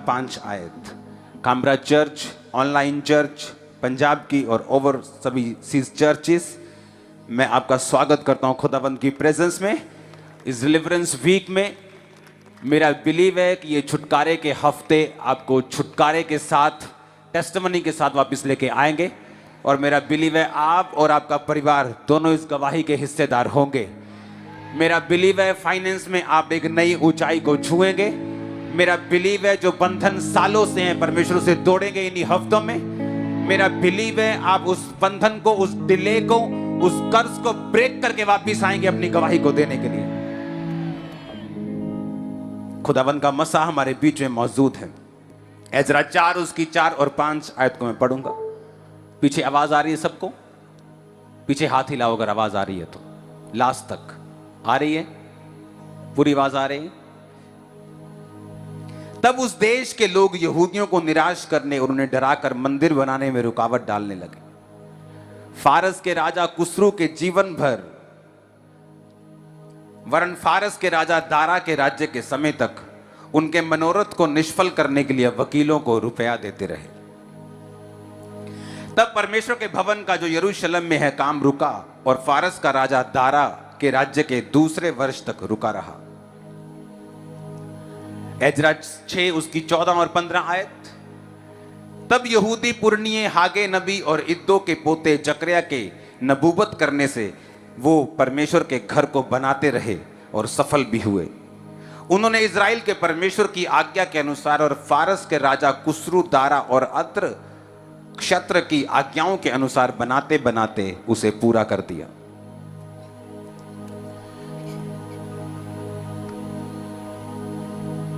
5 आयत। Kamra church, online church, Punjab की और ओवर सभी सीज चर्चेस, मैं आपका स्वागत करता हूं खुदावंद की प्रेजेंस में। इस डिलीवरेंस वीक में मेरा बिलीव है कि ये छुटकारे के हफ्ते आपको छुटकारे के साथ, टेस्टिमनी के साथ वापस लेके आएंगे, और मेरा बिलीव है आप और आपका परिवार दोनों इस गवाही के हिस्सेदार होंगे। मेरा बिलीव है फाइनेंस में आप एक नई ऊंचाई को छुएंगे। मेरा बिलीव है जो बंधन सालों से हैं परमेश्वर से तोड़ेंगे इन्हीं हफ्तों में। मेरा बिलीव है आप उस बंधन को, उस डिले को, उस कर्ज को ब्रेक करके वापस आएंगे अपनी गवाही को देने के लिए। खुदावन का मसा हमारे बीच में मौजूद है। एजरा 4 उसकी 4 और 5 आयत को मैं पढ़ूंगा। पीछे आवाज आ रही है सबको? पीछे हाथ हिलाओ अगर आवाज आ रही है तो। लास्ट तक आ रही है? पूरी आवाज आ रही है? तब उस देश के लोग यहूदियों को निराश करने और उन्हें डराकर मंदिर बनाने में रुकावट डालने लगे। फारस के राजा कुसरू के जीवन भर, वरन फारस के राजा दारा के राज्य के समय तक उनके मनोरथ को निष्फल करने के लिए वकीलों को रुपया देते रहे। तब परमेश्वर के भवन का जो यरूशलेम में है काम रुका, और फारस का राजा दारा के राज्य के दूसरे वर्ष तक रुका रहा। एजरा 6 उसकी 14 और 15 आयत। तब यहूदी पुरनिये हागे नबी और इद्दो के पोते जकरिया के नबूवत करने से वो परमेश्वर के घर को बनाते रहे और सफल भी हुए। उन्होंने इज़राइल के परमेश्वर की आज्ञा के अनुसार और फारस के राजा कुसरू, दारा और अत्र क्षत्र की आज्ञाओं के अनुसार बनाते बनाते उसे पूरा कर दिया।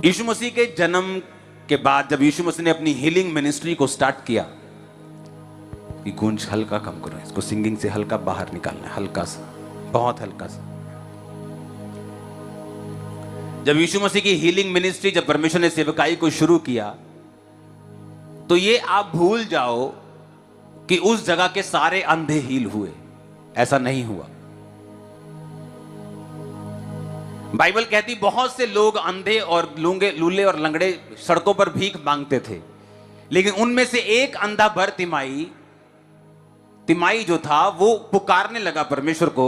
यीशु मसीह के जन्म के बाद जब यीशु मसीह ने अपनी हीलिंग मिनिस्ट्री को स्टार्ट किया, ये गूंज हल्का कम करो, इसको सिंगिंग से हल्का बाहर निकालना है, हल्का सा, बहुत हल्का सा। जब यीशु मसीह की हीलिंग मिनिस्ट्री, जब परमेश्वर ने सेवकाई को शुरू किया, तो ये आप भूल जाओ कि उस जगह के सारे अंधे हील हुए। ऐसा नहीं हुआ। बाइबल कहती बहुत से लोग अंधे और लूंगे, लूले और लंगड़े सड़कों पर भीख मांगते थे, लेकिन उनमें से एक अंधा भर तिमाई जो था वो पुकारने लगा परमेश्वर को,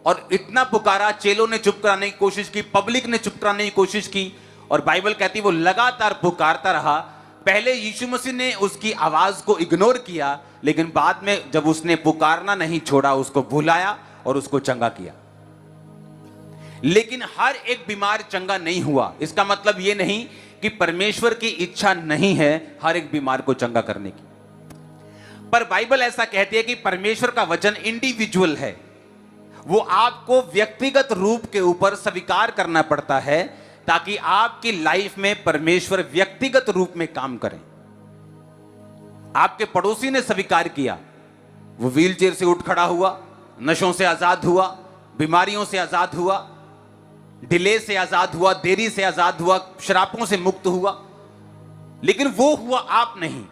और इतना पुकारा, चेलों ने चुप कराने की कोशिश की, पब्लिक ने चुप कराने की कोशिश की, और बाइबल कहती वो लगातार पुकारता रहा। पहले यीशु मसीह ने उसकी आवाज को इग्नोर किया, लेकिन बाद में जब उसने पुकारना नहीं छोड़ा, उसको भुलाया और उसको चंगा किया। लेकिन हर एक बीमार चंगा नहीं हुआ। इसका मतलब यह नहीं कि परमेश्वर की इच्छा नहीं है हर एक बीमार को चंगा करने की, पर बाइबल ऐसा कहती है कि परमेश्वर का वचन इंडिविजुअल है। वो आपको व्यक्तिगत रूप के ऊपर स्वीकार करना पड़ता है ताकि आपकी लाइफ में परमेश्वर व्यक्तिगत रूप में काम करें। आपके पड़ोसी ने स्वीकार किया, वो व्हीलचेयर से उठ खड़ा हुआ, नशों से आजाद हुआ, बीमारियों से आजाद हुआ, डिले से आजाद हुआ, देरी से आजाद हुआ, शरापों से मुक्त हुआ, लेकिन वो हुआ, आप नहीं।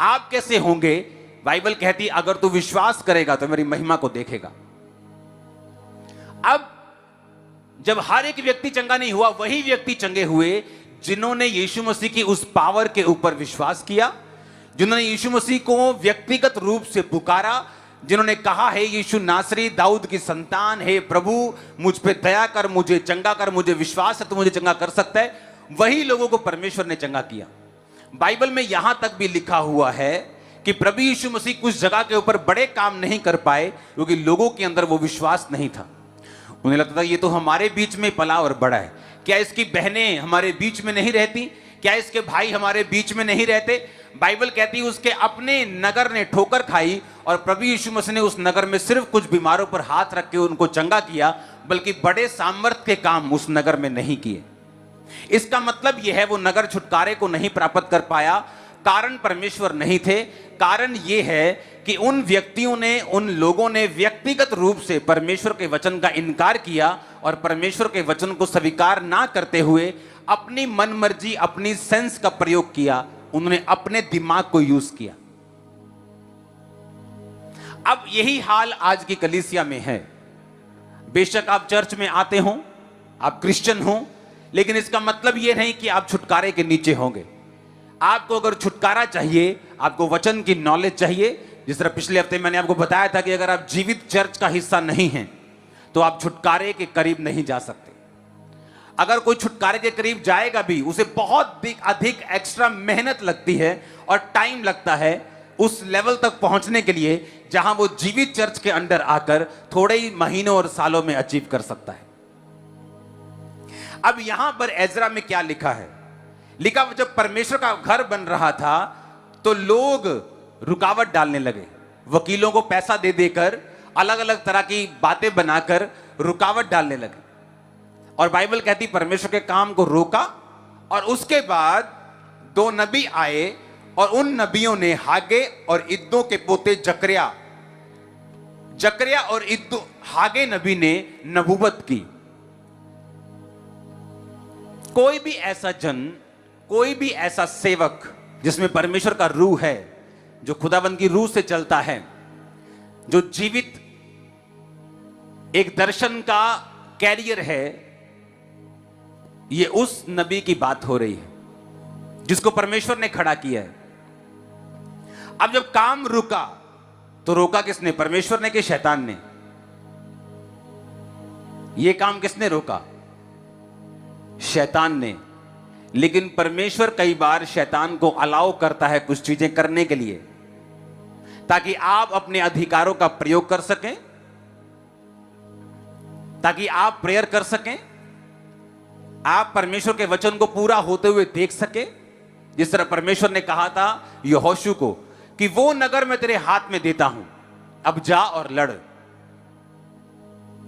आप कैसे होंगे? बाइबल कहती अगर तू विश्वास करेगा तो मेरी महिमा को देखेगा। अब जब हर एक व्यक्ति चंगा नहीं हुआ, वही व्यक्ति चंगे हुए जिन्होंने यीशु मसीह की उस पावर के ऊपर विश्वास किया, जिन्होंने यीशु मसीह को व्यक्तिगत रूप से पुकारा, जिन्होंने कहा है यीशु नासरी दाऊद की संतान है, प्रभु मुझ पे दया कर, मुझे चंगा कर, मुझे विश्वास है तो मुझे चंगा कर सकता है। वही लोगों को परमेश्वर ने चंगा किया। बाइबल में यहां तक भी लिखा हुआ है कि प्रभु यीशु मसीह कुछ जगह के ऊपर बड़े काम नहीं कर पाए क्योंकि लोगों के अंदर वो विश्वास नहीं था। उन्हें लगता था ये तो हमारे बीच में पला और बड़ा है, क्या इसकी बहनें हमारे बीच में नहीं रहती, क्या इसके भाई हमारे बीच में नहीं रहते? बाइबल कहती है उसके अपने नगर ने ठोकर खाई और प्रभु यीशु मसीह ने उस नगर में सिर्फ कुछ बीमारों पर हाथ रख के उनको चंगा किया, बल्कि बड़े सामर्थ्य के काम उस नगर में नहीं किए। इसका मतलब यह है वो नगर छुटकारे को नहीं प्राप्त कर पाया। कारण परमेश्वर नहीं थे, कारण यह है कि उन व्यक्तियों ने, उन लोगों ने व्यक्तिगत रूप से परमेश्वर के वचन का इनकार किया और परमेश्वर के वचन को स्वीकार ना करते हुए अपनी मनमर्जी, अपनी सेंस का प्रयोग किया। उन्होंने अपने दिमाग को यूज किया। अब यही हाल आज की कलीसिया में है। बेशक आप चर्च में आते हो, आप क्रिश्चियन हो, लेकिन इसका मतलब यह नहीं कि आप छुटकारे के नीचे होंगे। आपको अगर छुटकारा चाहिए, आपको वचन की नॉलेज चाहिए। जिस तरह पिछले हफ्ते मैंने आपको बताया था कि अगर आप जीवित चर्च का हिस्सा नहीं हैं तो आप छुटकारे के करीब नहीं जा सकते। अगर कोई छुटकारे के करीब जाएगा भी, उसे बहुत अधिक एक्स्ट्रा मेहनत लगती है और टाइम लगता है उस लेवल तक पहुंचने के लिए जहां वो जीवित चर्च के अंडर आकर थोड़े ही महीनों और सालों में अचीव कर सकता है। अब यहां पर एजरा में क्या लिखा है? लिखा, जब परमेश्वर का घर बन रहा था तो लोग रुकावट डालने लगे, वकीलों को पैसा दे देकर अलग अलग तरह की बातें बनाकर रुकावट डालने लगे। और बाइबल कहती परमेश्वर के काम को रोका। और उसके बाद 2 नबी आए और उन नबियों ने हागे और इद्दो के पोते जकरिया और इद्दो, हागे नबी ने नबूवत की। कोई भी ऐसा जन, कोई भी ऐसा सेवक जिसमें परमेश्वर का रूह है, जो खुदाबंद की रूह से चलता है, जो जीवित एक दर्शन का कैरियर है, ये उस नबी की बात हो रही है जिसको परमेश्वर ने खड़ा किया है। अब जब काम रुका तो रोका किसने? परमेश्वर ने कि शैतान ने? ये काम किसने रोका? शैतान ने। लेकिन परमेश्वर कई बार शैतान को अलाउ करता है कुछ चीजें करने के लिए, ताकि आप अपने अधिकारों का प्रयोग कर सकें, ताकि आप प्रेयर कर सकें, आप परमेश्वर के वचन को पूरा होते हुए देख सके। जिस तरह परमेश्वर ने कहा था यहोशू को कि वो नगर मैं तेरे हाथ में देता हूं, अब जा और लड़।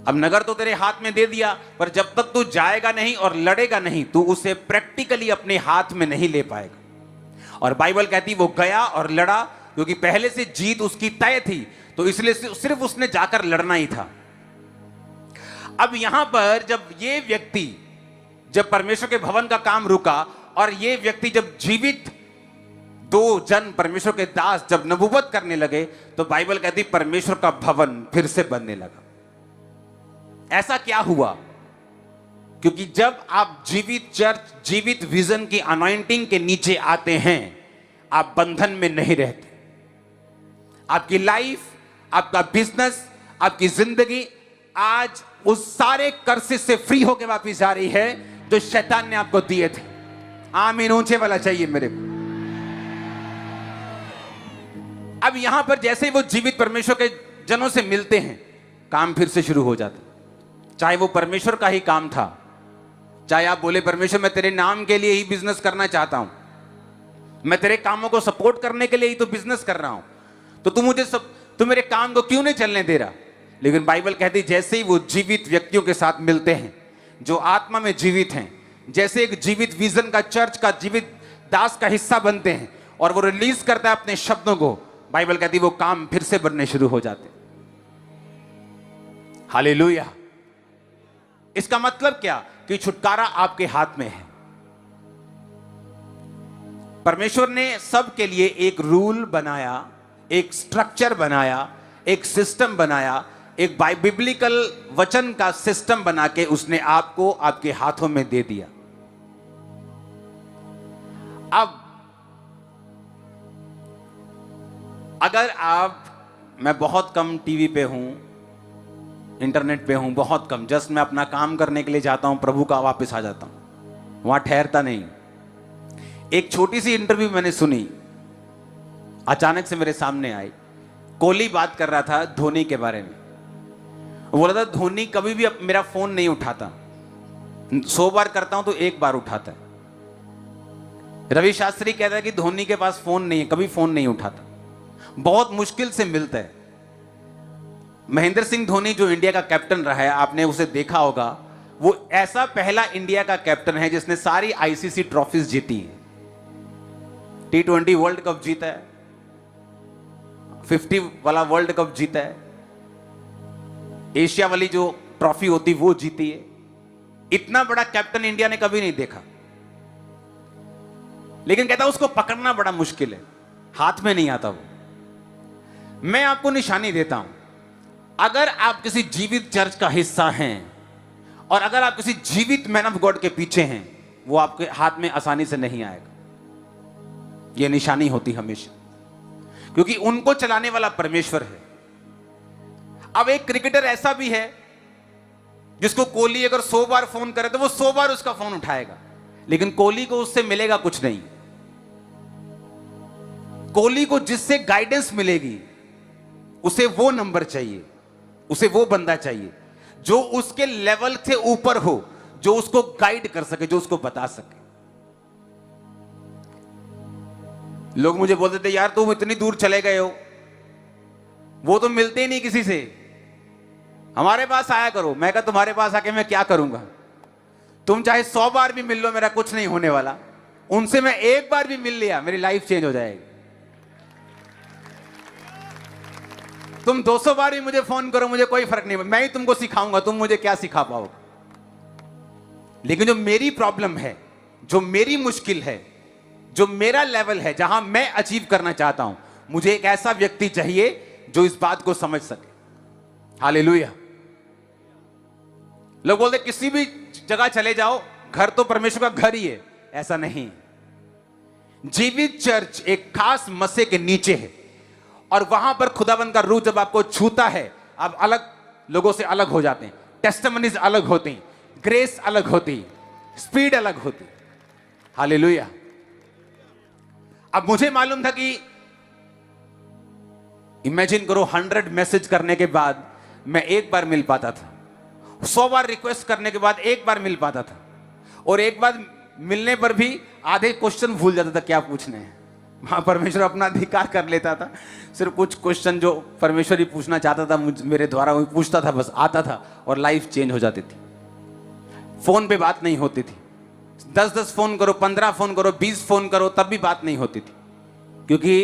अब नगर तो तेरे हाथ में दे दिया, पर जब तक तू जाएगा नहीं और लड़ेगा नहीं, तू उसे प्रैक्टिकली अपने हाथ में नहीं ले पाएगा। और बाइबल कहती वो गया और लड़ा, क्योंकि पहले से जीत उसकी तय थी, तो इसलिए सिर्फ उसने जाकर लड़ना ही था। अब यहां पर जब परमेश्वर के भवन का काम रुका और ये व्यक्ति जब जीवित 2 जन परमेश्वर के दास जब नबूवत करने लगे, तो बाइबल कहती परमेश्वर का भवन फिर से बनने लगा। ऐसा क्या हुआ? क्योंकि जब आप जीवित चर्च, जीवित विजन की अनॉइंटिंग के नीचे आते हैं, आप बंधन में नहीं रहते। आपकी लाइफ, आपका बिजनेस, आपकी जिंदगी आज उस सारे कर्सेस से फ्री होकर वापस जा रही है जो शैतान ने आपको दिए थे। आमीन, ऊंचे वाला चाहिए मेरे को। अब यहां पर जैसे ही वो जीवित परमेश्वर के जनों से मिलते हैं, काम फिर से शुरू हो जाता है। चाहे वो परमेश्वर का ही काम था, चाहे आप बोले परमेश्वर मैं तेरे नाम के लिए ही बिजनेस करना चाहता हूं, मैं तेरे कामों को सपोर्ट करने के लिए ही तो बिजनेस कर रहा हूं, तो तू मेरे काम को क्यों नहीं चलने दे रहा? लेकिन बाइबल कहती जैसे ही वो जीवित व्यक्तियों के साथ मिलते हैं जो आत्मा में जीवित हैं, जैसे एक जीवित विजन का चर्च का जीवित दास का हिस्सा बनते हैं और वो रिलीज करता है अपने शब्दों को, बाइबल कहती वो काम फिर से बनने शुरू हो जाते। हालेलुया। इसका मतलब क्या? कि छुटकारा आपके हाथ में है। परमेश्वर ने सबके लिए एक रूल बनाया, एक स्ट्रक्चर बनाया, एक सिस्टम बनाया, एक बिब्लिकल वचन का सिस्टम बना के उसने आपको आपके हाथों में दे दिया। अब अगर मैं बहुत कम टीवी पे हूं, इंटरनेट पे हूं, बहुत कम, जस्ट मैं अपना काम करने के लिए जाता हूं, प्रभु का वापस आ जाता हूं, वहां ठहरता नहीं। एक छोटी सी इंटरव्यू मैंने सुनी, अचानक से मेरे सामने आई। कोहली बात कर रहा था धोनी के बारे में। वो बोला था धोनी कभी भी मेरा फोन नहीं उठाता, 100 बार करता हूं तो 1 बार उठाता है। रवि शास्त्री कहता है कि धोनी के पास फोन नहीं है, कभी फोन नहीं उठाता, बहुत मुश्किल से मिलता है। महेंद्र सिंह धोनी जो इंडिया का कैप्टन रहा है, आपने उसे देखा होगा, वो ऐसा पहला इंडिया का कैप्टन है जिसने सारी आईसीसी ट्रॉफीज जीती है। T20 वर्ल्ड कप जीता है, 50 वाला वर्ल्ड कप जीता है, एशिया वाली जो ट्रॉफी होती वो जीती है। इतना बड़ा कैप्टन इंडिया ने कभी नहीं देखा। लेकिन कहता उसको पकड़ना बड़ा मुश्किल है, हाथ में नहीं आता वो। मैं आपको निशानी देता हूं, अगर आप किसी जीवित चर्च का हिस्सा हैं और अगर आप किसी जीवित मैन ऑफ गॉड के पीछे हैं, वो आपके हाथ में आसानी से नहीं आएगा। यह निशानी होती हमेशा, क्योंकि उनको चलाने वाला परमेश्वर है। अब एक क्रिकेटर ऐसा भी है जिसको कोहली अगर 100 बार फोन करे तो वो 100 बार उसका फोन उठाएगा, लेकिन कोहली को उससे मिलेगा कुछ नहीं। कोहली को जिससे गाइडेंस मिलेगी उसे वो नंबर चाहिए, उसे वो बंदा चाहिए जो उसके लेवल से ऊपर हो, जो उसको गाइड कर सके, जो उसको बता सके। लोग मुझे बोलते थे, यार तुम इतनी दूर चले गए हो, वो तो मिलते ही नहीं किसी से, हमारे पास आया करो। मैं कहा तुम्हारे पास आके मैं क्या करूंगा? तुम चाहे 100 बार भी मिल लो, मेरा कुछ नहीं होने वाला। उनसे मैं एक बार भी मिल लिया, मेरी लाइफ चेंज हो जाएगी। तुम 200 बार भी मुझे फोन करो, मुझे कोई फर्क नहीं, मैं ही तुमको सिखाऊंगा, तुम मुझे क्या सिखा पाओगे? लेकिन जो मेरी प्रॉब्लम है, जो मेरी मुश्किल है, जो मेरा लेवल है, जहां मैं अचीव करना चाहता हूं, मुझे एक ऐसा व्यक्ति चाहिए जो इस बात को समझ सके। हालेलुया। लोग बोलते किसी भी जगह चले जाओ, घर तो परमेश्वर का घर ही है। ऐसा नहीं। जीवित चर्च एक खास मसे के नीचे है, और वहां पर खुदाबंद का रूह जब आपको छूता है, आप अलग लोगों से अलग हो जाते हैं। टेस्टिमनीज अलग होती हैं, ग्रेस अलग होती, स्पीड अलग होती। हालेलुया। अब मुझे मालूम था कि इमेजिन करो 100 मैसेज करने के बाद मैं एक बार मिल पाता था, 100 बार रिक्वेस्ट करने के बाद एक बार मिल पाता था, और एक बार मिलने पर भी आधे क्वेश्चन भूल जाता था क्या पूछने हैं। वहां परमेश्वर अपना अधिकार कर लेता था। सिर्फ कुछ क्वेश्चन जो परमेश्वर ही पूछना चाहता था मेरे द्वारा, वो पूछता था, बस आता था और लाइफ चेंज हो जाती थी। फोन पे बात नहीं होती थी। 10-10 फोन करो, 15 फोन करो, 20 फोन करो, तब भी बात नहीं होती थी। क्योंकि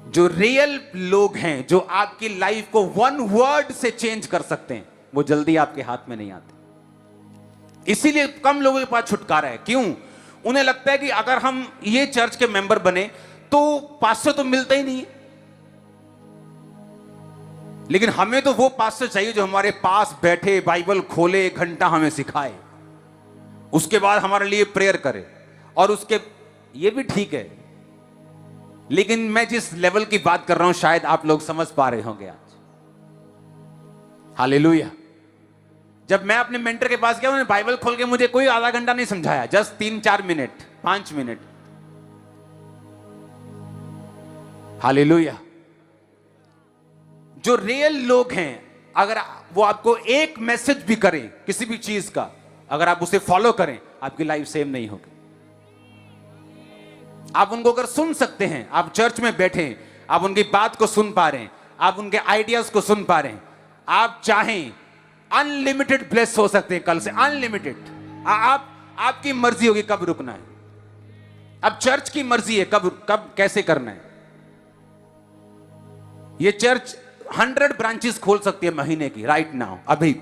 जो रियल लोग हैं, जो आपकी लाइफ को 1 वर्ड से चेंज कर सकते हैं, वो जल्दी आपके हाथ में नहीं आते। इसीलिए कम लोगों के पास छुटकारा है। क्यों? उन्हें लगता है कि अगर हम ये चर्च के मेंबर बने तो पास्टर तो मिलता ही नहीं है। लेकिन हमें तो वो पास्टर चाहिए जो हमारे पास बैठे, बाइबल खोले, 1 घंटा हमें सिखाए, उसके बाद हमारे लिए प्रेयर करे। और उसके ये भी ठीक है, लेकिन मैं जिस लेवल की बात कर रहा हूं शायद आप लोग समझ पा रहे होंगे आज। हालेलुया। जब मैं अपने मेंटर के पास गया, उन्होंने बाइबल खोल के मुझे कोई आधा घंटा नहीं समझाया, जस्ट 3-4 मिनट, 5 मिनट। हालेलुया। जो रियल लोग हैं, अगर वो आपको एक मैसेज भी करें किसी भी चीज का, अगर आप उसे फॉलो करें, आपकी लाइफ सेम नहीं होगी। आप उनको अगर सुन सकते हैं, आप चर्च में बैठे, आप उनकी बात को सुन पा रहे हैं, आप उनके आइडियाज को सुन पा रहे हैं, आप चाहें अनलिमिटेड ब्लेस हो सकते हैं कल से, अनलिमिटेड। आपकी मर्जी होगी कब रुकना है। अब चर्च की मर्जी है कब कैसे करना है। ये चर्च 100 ब्रांचेस खोल सकती है महीने की, राइट नाउ, अभी।